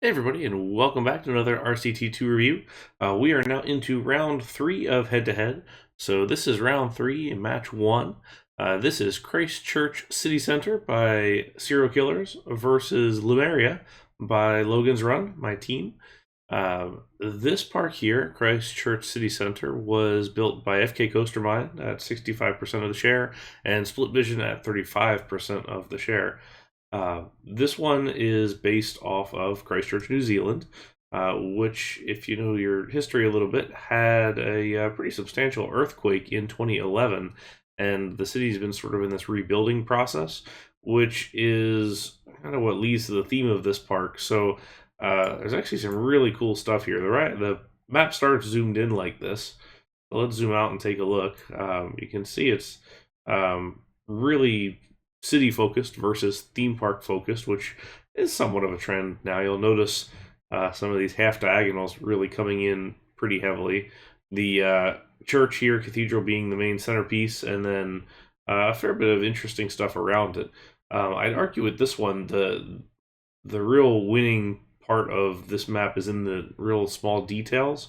Hey everybody, and welcome back to another RCT2 review. We are now into round 3 of head-to-head. So this is round 3, match 1. This is Christchurch City Centre by Serial Killers versus Lemaria by Logan's Run, my team. This park here, Christchurch City Centre, was built by FK Coastermine at 65% of the share and Split Vision at 35% of the share. This one is based off of Christchurch, New Zealand, which, if you know your history a little bit, had a pretty substantial earthquake in 2011, and the city's been sort of in this rebuilding process, which is kind of what leads to the theme of this park. So there's actually some really cool stuff here. The map starts zoomed in like this. So let's zoom out and take a look. You can see it's really city focused versus theme park focused, which is somewhat of a trend now. You'll notice some of these half diagonals really coming in pretty heavily. The church here, cathedral, being the main centerpiece, and then a fair bit of interesting stuff around it. I'd argue with this one, the real winning part of this map is in the real small details.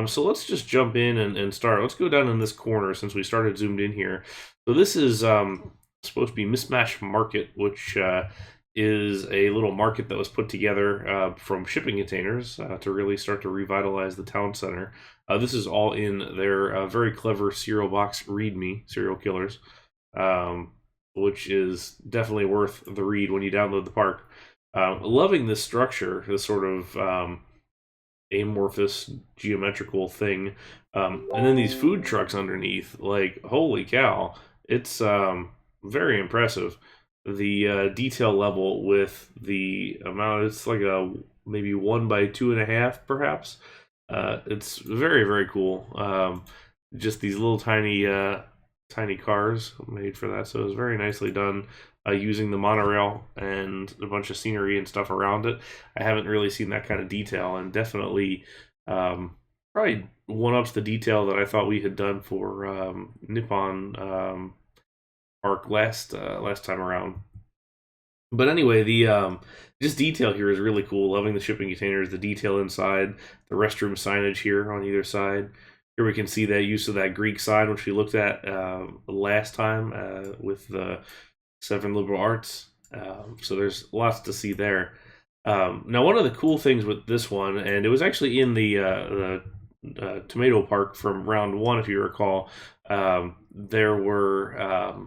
So let's just jump in and start. Let's go down in this corner since we started zoomed in here. So this is supposed to be Mismatch Market, which is a little market that was put together from shipping containers to really start to revitalize the town center. This is all in their very clever cereal box README, Serial Killers, which is definitely worth the read when you download the park. Loving this structure, this sort of amorphous geometrical thing, and then these food trucks underneath, like, holy cow, it's very impressive. The detail level with the amount, it's like a maybe 1 by 2.5 perhaps. It's very, very cool. Just these little tiny cars made for that, so it was very nicely done, using the monorail and a bunch of scenery and stuff around it. I haven't really seen that kind of detail, and definitely probably one-ups the detail that I thought we had done for Nippon Park last time around. But anyway, the just detail here is really cool. Loving the shipping containers, the detail inside, the restroom signage here on either side. Here we can see that use of that Greek sign, which we looked at last time with the 7 liberal arts. So there's lots to see there. Now, one of the cool things with this one, and it was actually in the tomato park from round 1, if you recall, there were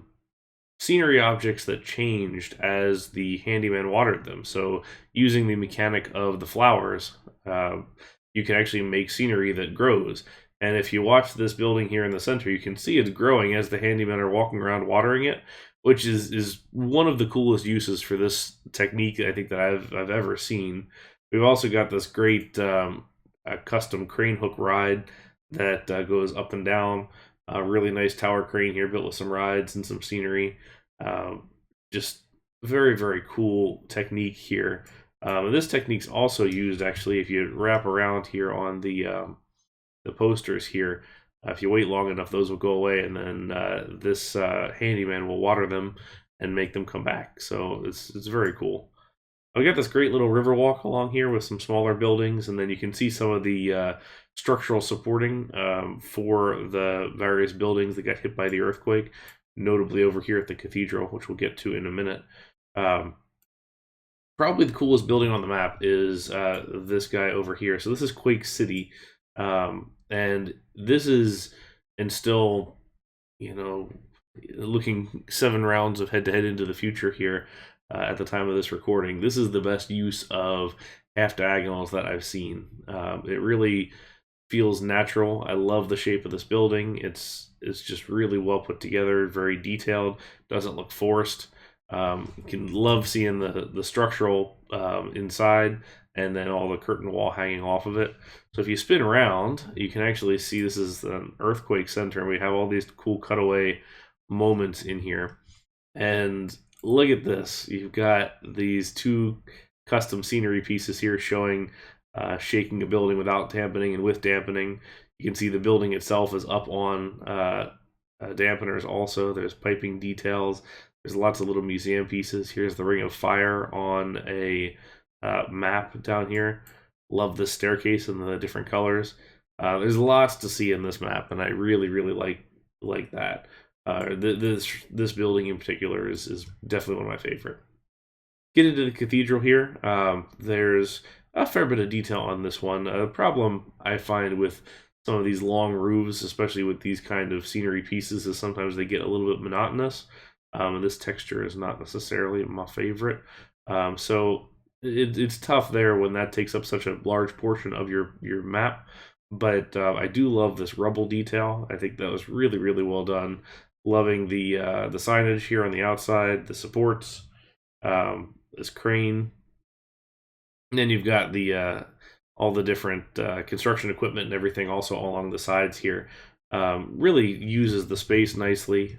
scenery objects that changed as the handyman watered them. So using the mechanic of the flowers, you can actually make scenery that grows. And if you watch this building here in the center, you can see it's growing as the handymen are walking around watering it, which is one of the coolest uses for this technique I think that I've ever seen. We've also got this great custom crane hook ride that goes up and down. A really nice tower crane here built with some rides and some scenery. Just very, very cool technique here. This technique's also used, actually, if you wrap around here on the posters here. If you wait long enough, those will go away, and then this handyman will water them and make them come back. So it's very cool. I've got this great little river walk along here with some smaller buildings, and then you can see some of the structural supporting for the various buildings that got hit by the earthquake, notably over here at the cathedral, which we'll get to in a minute. Probably the coolest building on the map is this guy over here. So this is Quake City, and this is, and still, you know, looking 7 rounds of head-to-head into the future here at the time of this recording, this is the best use of half diagonals that I've seen. It really feels natural. I love the shape of this building. It's just really well put together, very detailed, doesn't look forced. You can love seeing the structural inside, and then all the curtain wall hanging off of it. So if you spin around, you can actually see this is an earthquake center, and we have all these cool cutaway moments in here. And look at this. You've got these 2 custom scenery pieces here showing shaking a building without dampening and with dampening. You can see the building itself is up on dampeners also. There's piping details. There's lots of little museum pieces. Here's the Ring of Fire on a map down here. Love this staircase and the different colors. There's lots to see in this map, and I really, really like that. This building in particular is definitely one of my favorite. Get into the cathedral here. There's a fair bit of detail on this one. A problem I find with some of these long roofs, especially with these kind of scenery pieces, is sometimes they get a little bit monotonous. And this texture is not necessarily my favorite. So it's tough there when that takes up such a large portion of your map. But I do love this rubble detail. I think that was really, really well done. Loving the signage here on the outside, the supports, this crane. And then you've got the all the different construction equipment and everything also along the sides here. Really uses the space nicely.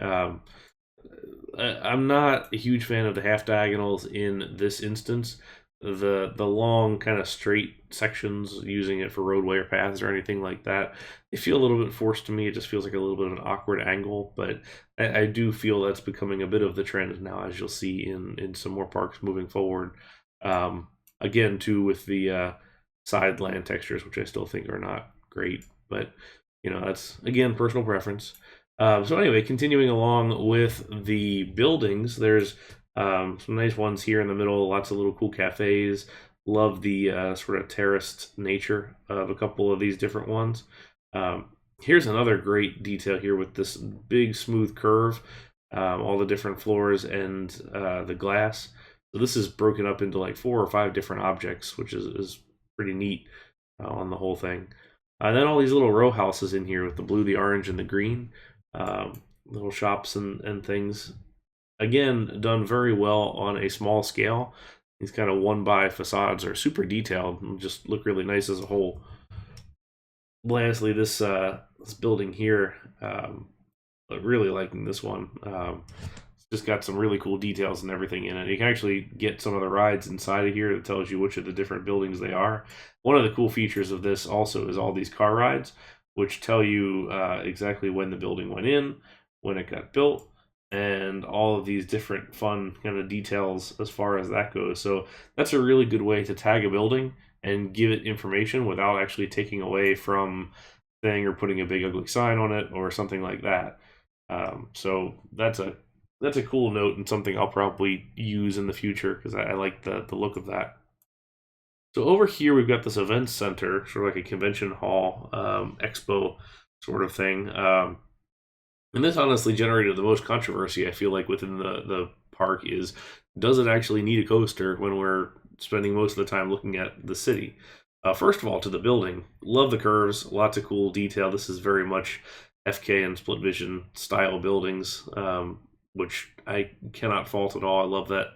I'm not a huge fan of the half diagonals in this instance. The long kind of straight sections, using it for roadway or paths or anything like that, they feel a little bit forced to me. It just feels like a little bit of an awkward angle, but I do feel that's becoming a bit of the trend now, as you'll see in some more parks moving forward. Again, too, with the side land textures, which I still think are not great, but that's again personal preference. So anyway, continuing along with the buildings, there's some nice ones here in the middle, lots of little cool cafes. Love the sort of terraced nature of a couple of these different ones. Here's another great detail here with this big smooth curve, all the different floors and the glass. So this is broken up into like 4 or 5 different objects, which is pretty neat on the whole thing. And then all these little row houses in here with the blue, the orange, and the green. Little shops and things. Again, done very well on a small scale. These kind of one-by facades are super detailed and just look really nice as a whole. Lastly, this building here, really liking this one. It's just got some really cool details and everything in it. You can actually get some of the rides inside of here that tells you which of the different buildings they are. One of the cool features of this also is all these car rides, which tell you exactly when the building went in, when it got built, and all of these different fun kind of details as far as that goes. So that's a really good way to tag a building and give it information without actually taking away from thing or putting a big ugly sign on it or something like that. So that's a cool note and something I'll probably use in the future because I like the look of that. So over here we've got this events center, sort of like a convention hall, expo sort of thing. And this honestly generated the most controversy, I feel like, within the park is, does it actually need a coaster when we're spending most of the time looking at the city? First of all, to the building. Love the curves, lots of cool detail. This is very much FK and Split Vision style buildings, which I cannot fault at all. I love that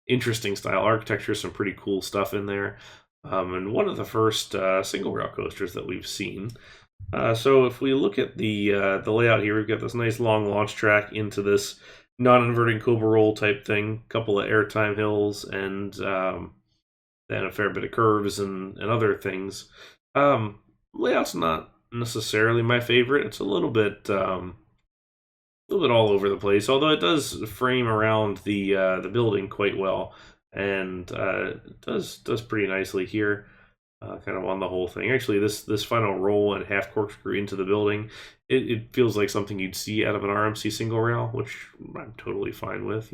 interesting style architecture, some pretty cool stuff in there. And one of the first single rail coasters that we've seen. So if we look at the layout here, we've got this nice long launch track into this non-inverting Cobra roll type thing, a couple of airtime hills, and then a fair bit of curves and other things. Layout's not necessarily my favorite. It's a little bit all over the place, although it does frame around the building quite well, and does pretty nicely here. Kind of on the whole thing. Actually, this final roll and half corkscrew into the building, it feels like something you'd see out of an RMC single rail, which I'm totally fine with.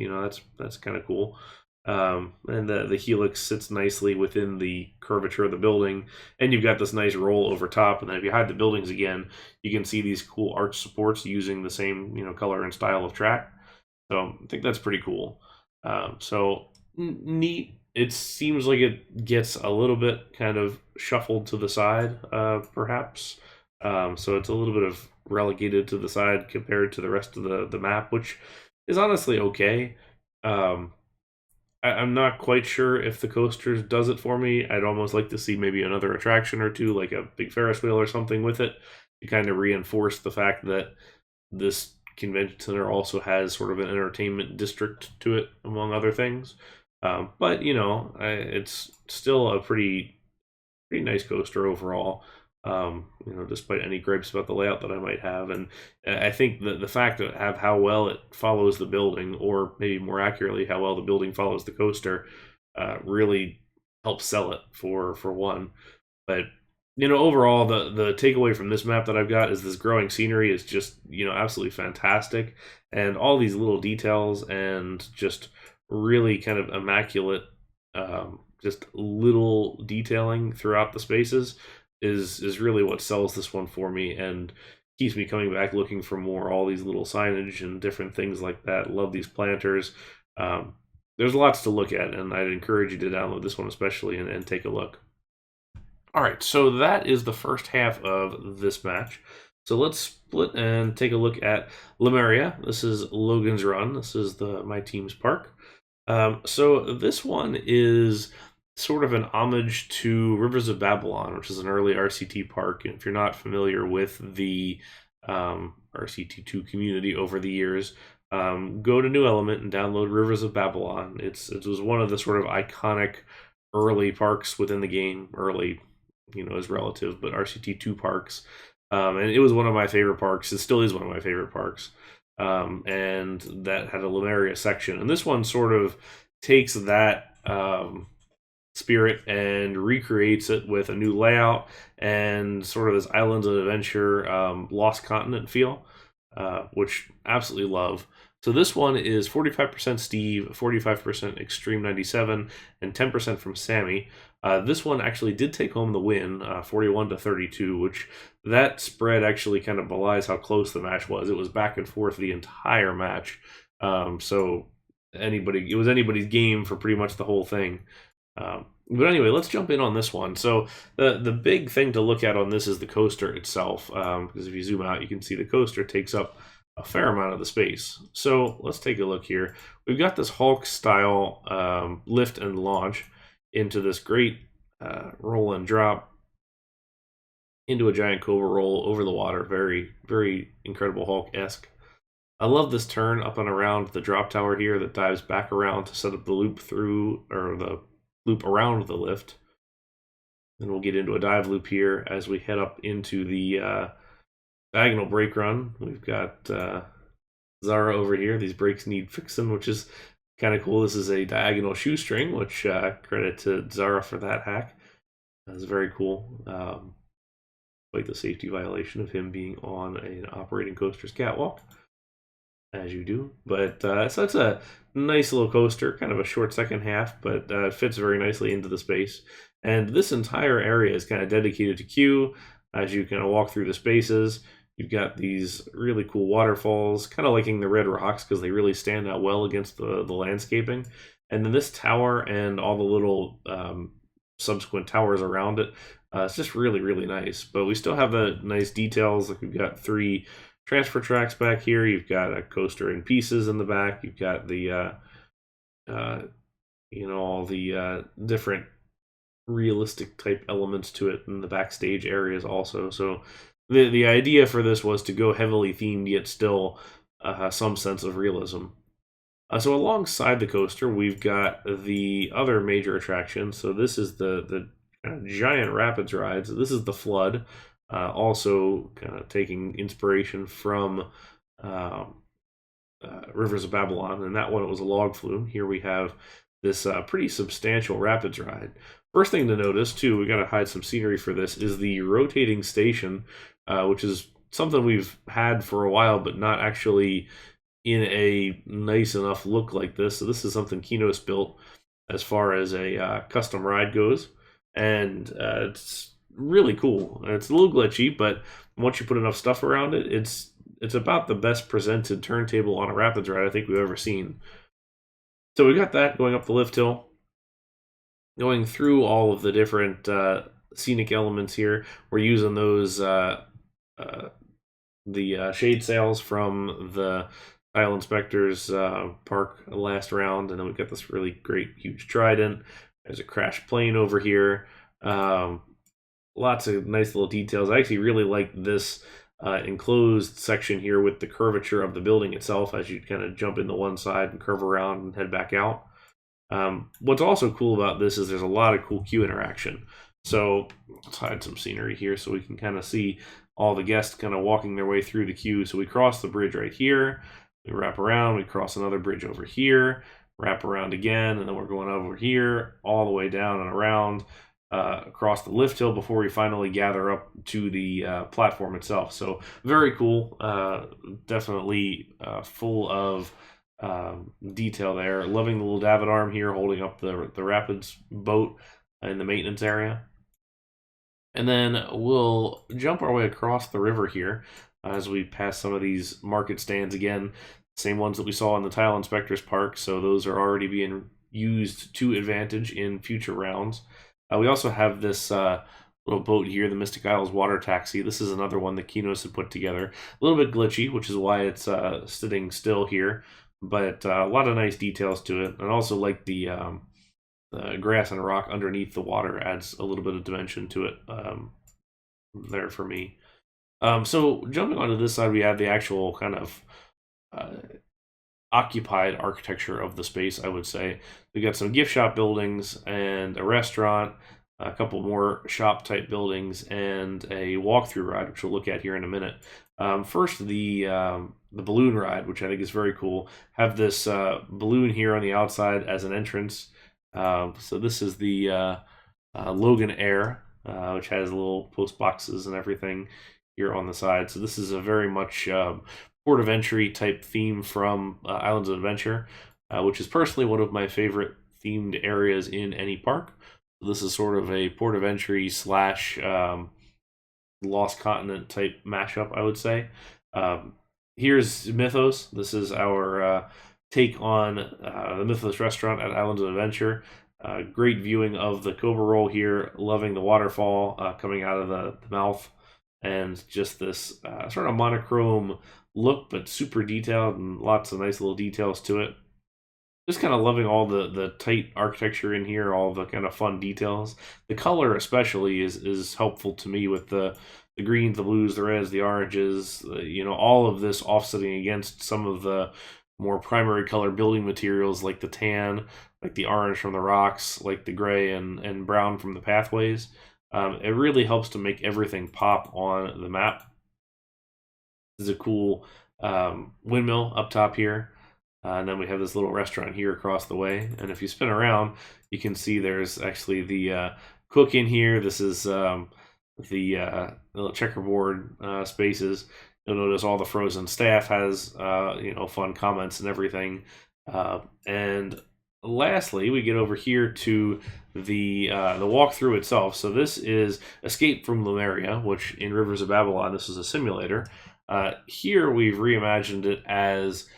That's kind of cool. And the helix sits nicely within the curvature of the building, and you've got this nice roll over top. And then if you hide the buildings again, you can see these cool arch supports using the same color and style of track. So I think that's pretty cool. So neat. It seems like it gets a little bit kind of shuffled to the side, perhaps. So it's a little bit of relegated to the side compared to the rest of the map, which is honestly okay. I'm not quite sure if the coaster does it for me. I'd almost like to see maybe another attraction or two, like a big Ferris wheel or something with it, to kind of reinforce the fact that this convention center also has sort of an entertainment district to it, among other things. But it's still a pretty nice coaster overall. Despite any gripes about the layout that I might have, and I think the fact of how well it follows the building, or maybe more accurately, how well the building follows the coaster, really help sell it for one. But overall, the takeaway from this map that I've got is this growing scenery is just absolutely fantastic, and all these little details and just really kind of immaculate, just little detailing throughout the spaces is really what sells this one for me and keeps me coming back looking for more. All these little signage and different things like that. Love these planters. There's lots to look at, and I'd encourage you to download this one especially and take a look. All right, so that is the first half of this match. So let's split and take a look at Lemaria. This is Logan's Run. This is my team's park. So this one is sort of an homage to Rivers of Babylon, which is an early RCT park. And if you're not familiar with the RCT2 community over the years, go to New Element and download Rivers of Babylon. It was one of the sort of iconic early parks within the game. Early, is relative, but RCT2 parks. And it was one of my favorite parks. It still is one of my favorite parks. And that had a Lemaria section. And this one sort of takes that spirit and recreates it with a new layout and sort of this Islands of Adventure Lost Continent feel, which absolutely love. So this one is 45% Steve, 45% Extreme 97, and 10% from Sammy. This one actually did take home the win, 41-32, which that spread actually kind of belies how close the match was. It was back and forth the entire match. So it was anybody's game for pretty much the whole thing. But anyway, let's jump in on this one. So the big thing to look at on this is the coaster itself, because if you zoom out, you can see the coaster takes up a fair amount of the space. So let's take a look here. We've got this Hulk style lift and launch into this great roll and drop into a giant cobra roll over the water. Very, very incredible Hulk-esque. I love this turn up and around the drop tower here that dives back around to set up the loop through, or the loop around the lift. Then we'll get into a dive loop here as we head up into the diagonal brake run. We've got Zara over here. These brakes need fixing, which is kind of cool. This is a diagonal shoestring, which credit to Zara for that hack. That's very cool. Quite the safety violation of him being on an operating coaster's catwalk, as you do. But so it's a nice little coaster, kind of a short second half, but it fits very nicely into the space. And this entire area is kind of dedicated to Q. As you kind of walk through the spaces, you've got these really cool waterfalls, kind of liking the red rocks because they really stand out well against the landscaping. And then this tower and all the little subsequent towers around it, it's just really, really nice. But we still have the nice details. Like we've got 3 transfer tracks back here. You've got a coaster in pieces in the back. You've got the, all the different realistic type elements to it in the backstage areas also. So the idea for this was to go heavily themed yet still some sense of realism. So alongside the coaster, we've got the other major attraction. So this is the giant rapids rides. This is the Flood, also kind of taking inspiration from Rivers of Babylon, and that one it was a log flume. Here we have this pretty substantial rapids ride. First thing to notice, too, we got to hide some scenery for this, is the rotating station, which is something we've had for a while, but not actually in a nice enough look like this. So this is something Kinos built as far as a custom ride goes, and it's really cool. It's a little glitchy, but once you put enough stuff around it, it's about the best presented turntable on a rapids ride I think we've ever seen. So we got that going up the lift hill, going through all of the different scenic elements here. We're using those the shade sails from the Tile Inspector's park last round, and then we've got this really great huge trident. There's a crashed plane over here. Lots of nice little details. I actually really like this enclosed section here with the curvature of the building itself as you kind of jump into one side and curve around and head back out. What's also cool about this is there's a lot of cool queue interaction. So let's hide some scenery here so we can kind of see all the guests kind of walking their way through the queue. So we cross the bridge right here, we wrap around, we cross another bridge over here, wrap around again, and then we're going over here, all the way down and around, across the lift hill before we finally gather up to the platform itself. So very cool, definitely full of detail there. Loving the little davit arm here holding up the rapids boat in the maintenance area. And then we'll jump our way across the river here as we pass some of these market stands again. Same ones that we saw in the Tile Inspectors Park, so those are already being used to advantage in future rounds. We also have this little boat here, the Mystic Isles Water Taxi. This is another one that Kinos had put together. A little bit glitchy, which is why it's sitting still here, but a lot of nice details to it. And also like the grass and rock underneath the water adds a little bit of dimension to it there for me. So jumping onto this side, we have the actual kind of occupied architecture of the space, I would say. We got some gift shop buildings and a restaurant, a couple more shop type buildings, and a walkthrough ride, which we'll look at here in a minute. First, the balloon ride, which I think is very cool. Have this balloon here on the outside as an entrance. So this is the Logan Air, which has little post boxes and everything here on the side. So this is a very much port of entry type theme from Islands of Adventure, which is personally one of my favorite themed areas in any park. This is sort of a port of entry slash Lost Continent type mashup, I would say. Here's Mythos. This is our take on the Mythos restaurant at Islands of Adventure. Great viewing of the Cobra Roll here, loving the waterfall coming out of the mouth, and just this sort of monochrome look, but super detailed and lots of nice little details to it. Just kind of loving all the tight architecture in here, all the kind of fun details. The color especially is helpful to me with the greens, the blues, the reds, the oranges, all of this offsetting against some of the more primary color building materials like the tan, like the orange from the rocks, like the gray and brown from the pathways. It really helps to make everything pop on the map. This is a cool windmill up top here. And then we have this little restaurant here across the way. And if you spin around, you can see there's actually the cook in here. This is the little checkerboard spaces. You'll notice all the frozen staff has fun comments and everything. And lastly, we get over here to the walkthrough itself. So this is Escape from Lemaria, which in Rivers of Babylon, this is a simulator. Here we've reimagined it as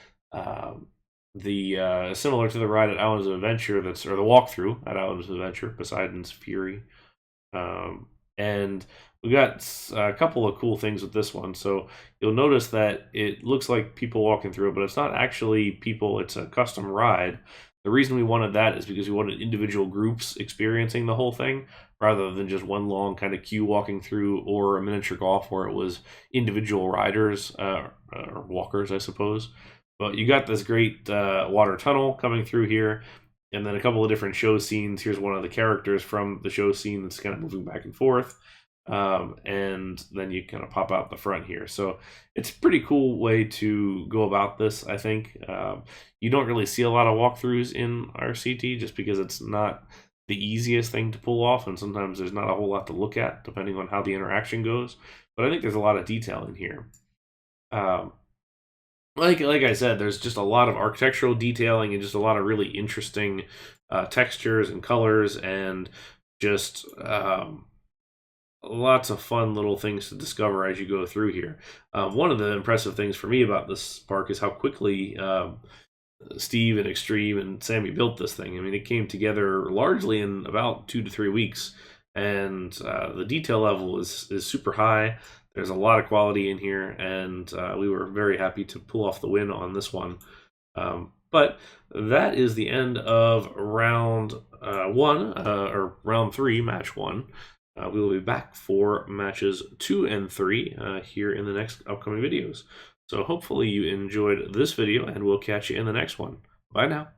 similar to the ride at Islands of Adventure, or the walkthrough at Islands of Adventure, Poseidon's Fury. And we got a couple of cool things with this one. So you'll notice that it looks like people walking through it, but it's not actually people, it's a custom ride. The reason we wanted that is because we wanted individual groups experiencing the whole thing rather than just one long kind of queue walking through, or a miniature golf where it was individual riders or walkers, I suppose. But you got this great water tunnel coming through here, and then a couple of different show scenes. Here's one of the characters from the show scene that's kind of moving back and forth. And then you kind of pop out the front here. So it's a pretty cool way to go about this, I think. You don't really see a lot of walkthroughs in RCT just because it's not the easiest thing to pull off, and sometimes there's not a whole lot to look at depending on how the interaction goes. But I think there's a lot of detail in here. Like I said, there's just a lot of architectural detailing and just a lot of really interesting textures and colors, and just lots of fun little things to discover as you go through here. One of the impressive things for me about this park is how quickly Steve and Extreme and Sammy built this thing. I mean, it came together largely in about 2 to 3 weeks, and the detail level is super high. There's a lot of quality in here, and we were very happy to pull off the win on this one. But that is the end of round 1, or round 3, match 1. We will be back for matches 2 and 3 here in the next upcoming videos. So hopefully you enjoyed this video, and we'll catch you in the next one. Bye now.